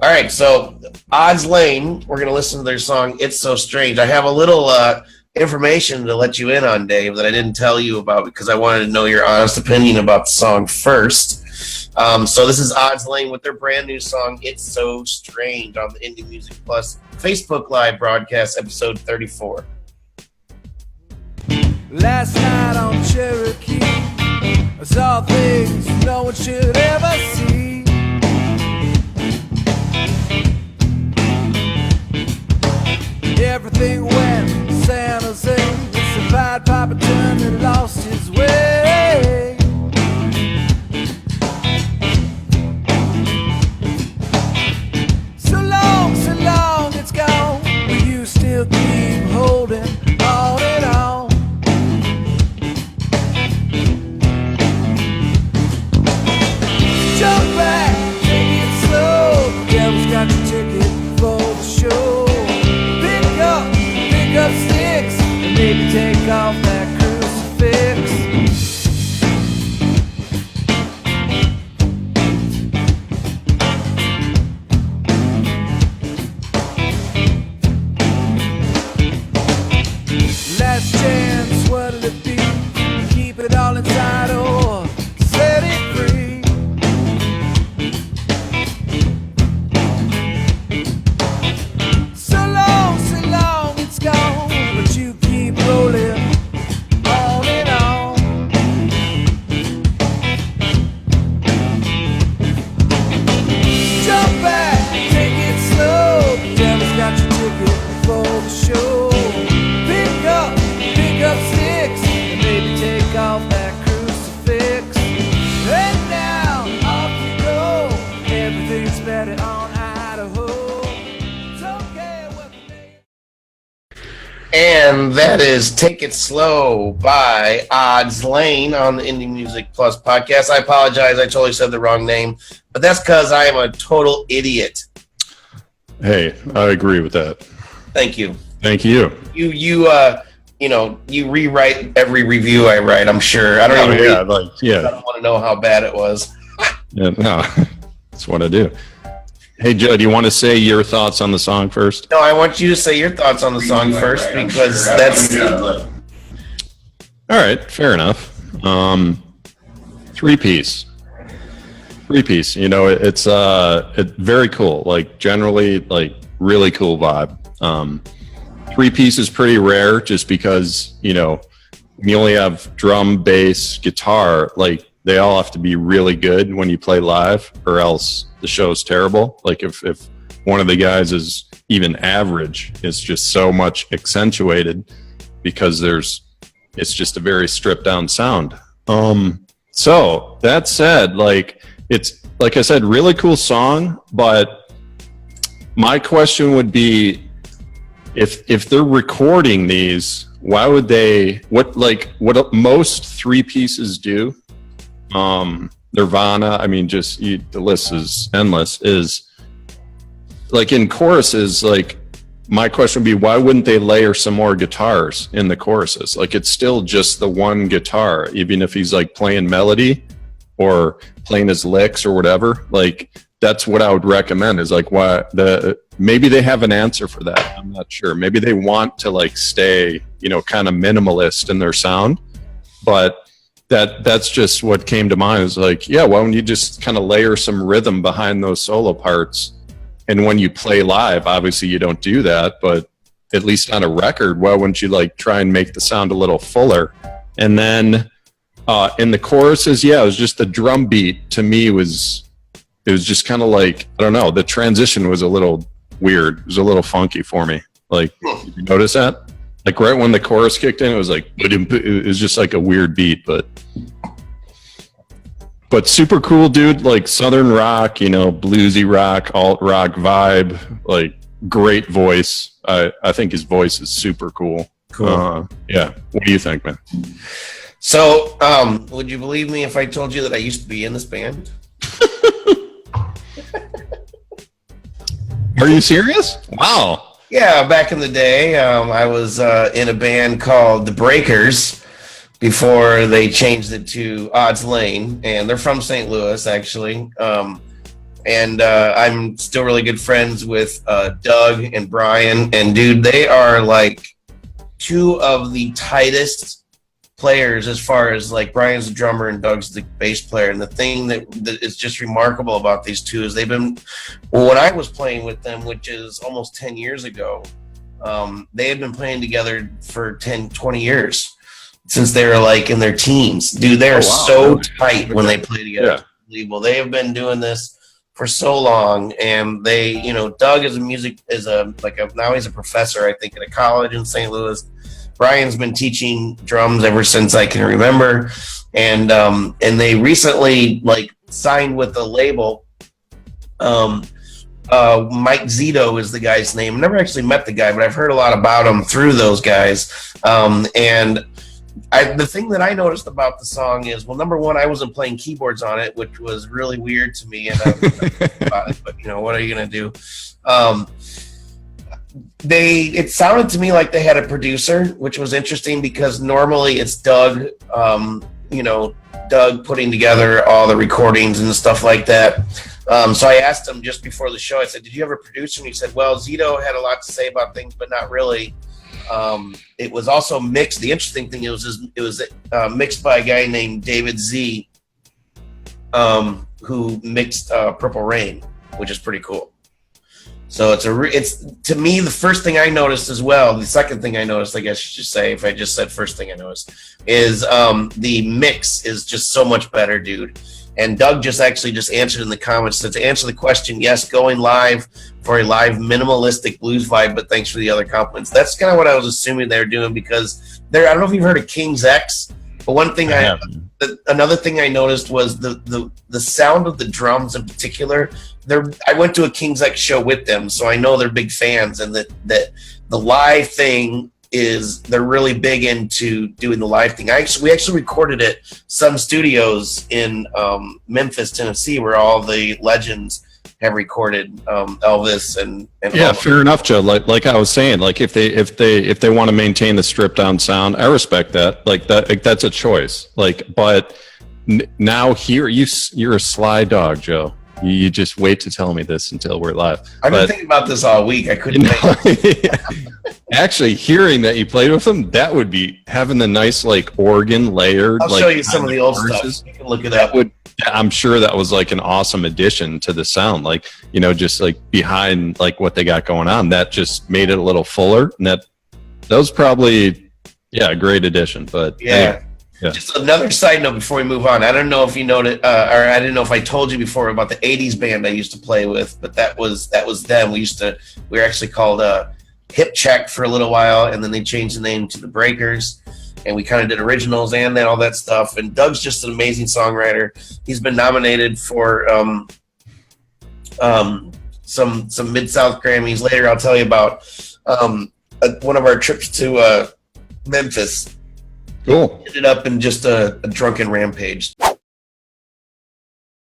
All right, so Odds Lane, we're going to listen to their song, It's So Strange. I have a little information to let you in on, Dave, that I didn't tell you about because I wanted to know your honest opinion about the song first. So this is Odds Lane with their brand new song, It's So Strange, on the Indie Music Plus Facebook Live broadcast, episode 34. Last night on Cherokee, I saw things no one should ever see. Everything went San Jose. It's a Pied Piper turned and lost his way. So long it's gone, but you still keep holding on and on. Jump back, take it slow. The devil's got your ticket for the show. Pick up sticks and maybe take off that crucifix. Last chance, what'll it be? Keep it all inside or set it free. So long it's gone, but you keep rolling on and on. Jump back, take it slow. The devil's got your ticket for the show. Pick up sticks and maybe take off that crucifix. And now off you go. Everything's better on Idaho. It's okay what the And that is Take It Slow by Odds Lane on the Indie Music Plus podcast. I apologize, I totally said the wrong name, but that's because I am a total idiot. Hey, I agree with that. Thank you. Thank you. You rewrite every review I write, I'm sure. I don't I don't want to know how bad it was. Yeah, no, that's what I do. Hey, Joe, do you want to say your thoughts on the song first? No, I want you to say your thoughts on the song first because that's... All right, fair enough. Three-piece. It's very cool. Like, generally, like, really cool vibe. Three-piece is pretty rare just because, you only have drum, bass, guitar. Like, they all have to be really good when you play live or else the show's terrible. Like, if one of the guys is even average, it's just so much accentuated because it's just a very stripped-down sound. So, that said, like, it's, like I said, really cool song, but my question would be, if they're recording these, why would they? What most three pieces do? Nirvana. I mean, the list is endless. Is like in choruses. Like my question would be, why wouldn't they layer some more guitars in the choruses? Like it's still just the one guitar, even if he's like playing melody or playing his licks or whatever. Like that's what I would recommend. Is like maybe they have an answer for that. I'm not sure. Maybe they want to like stay, kind of minimalist in their sound, but that's just what came to mind. Is like, yeah, why don't you just kind of layer some rhythm behind those solo parts? And when you play live, obviously you don't do that, but at least on a record, why wouldn't you like try and make the sound a little fuller? And then in the choruses, yeah, it was just the drum beat to me was just kind of like, I don't know, the transition was a little weird. It was a little funky for me. Like, did you notice that? Like right when the chorus kicked in, it was like, it was just like a weird beat, but super cool dude, like Southern rock, bluesy rock, alt rock vibe, like great voice. I think his voice is super cool. Cool. Yeah. What do you think, man? So, would you believe me if I told you that I used to be in this band? Are you serious? Wow. Yeah, back in the day, I was in a band called The Breakers before they changed it to Odds Lane, and they're from St. Louis, actually. and I'm still really good friends with Doug and Brian. And dude, they are like two of the tightest players as far as like Brian's the drummer and Doug's the bass player. And the thing that is just remarkable about these two is they've been, well, when I was playing with them, which is almost 10 years ago, they had been playing together for 10, 20 years since they were like in their teens. Dude, they are so tight when they play together. Yeah. It's unbelievable. They have been doing this for so long, and they, you know, Doug is now he's a professor, I think, at a college in St. Louis. Brian's been teaching drums ever since I can remember, and they recently like signed with a label. Mike Zito is the guy's name. I never actually met the guy, but I've heard a lot about him through those guys. And the thing that I noticed about the song is, well, number one, I wasn't playing keyboards on it, which was really weird to me, and I was about it, but you know, what are you gonna do? It sounded to me like they had a producer, which was interesting because normally it's Doug, Doug putting together all the recordings and stuff like that. So I asked him just before the show, I said, did you have a producer? And he said, well, Zito had a lot to say about things, but not really. It was also mixed. The interesting thing is it was mixed by a guy named David Z, who mixed Purple Rain, which is pretty cool. So it's to me, the first thing I noticed as well. The second thing I noticed, I guess you should say, if I just said first thing I noticed, is the mix is just so much better, dude. And Doug just answered in the comments, said, to answer the question, yes, going live for a live minimalistic blues vibe, but thanks for the other compliments. That's kind of what I was assuming they were doing, because I don't know if you've heard of King's X, but one thing another thing I noticed was the sound of the drums in particular. I went to a King's X show with them, so I know they're big fans, and that the live thing is, they're really big into doing the live thing. We actually recorded at Sun Studios in Memphis, Tennessee, where all the legends have recorded Elvis and yeah, fair enough, Joe. Like I was saying, like if they want to maintain the stripped down sound, I respect that. Like that's a choice. Like, but now here you're a sly dog, Joe. You just wait to tell me this until we're live. I've been thinking about this all week. I couldn't actually hearing that you played with them, that would be having the nice like organ layered. I'll show you some of the old stuff. You can look it up. I'm sure that was like an awesome addition to the sound. Like, you know, just like behind like what they got going on, that just made it a little fuller. And that was probably, a great addition. But yeah. Just another side note before we move on. I don't know if you noted, or I didn't know if I told you before about the '80s band I used to play with, but that was them. We were actually called Hip Check for a little while, and then they changed the name to the Breakers, and we kind of did originals and then all that stuff. And Doug's just an amazing songwriter. He's been nominated for some Mid-South Grammys. Later, I'll tell you about one of our trips to Memphis. Cool. Ended up in just a drunken rampage.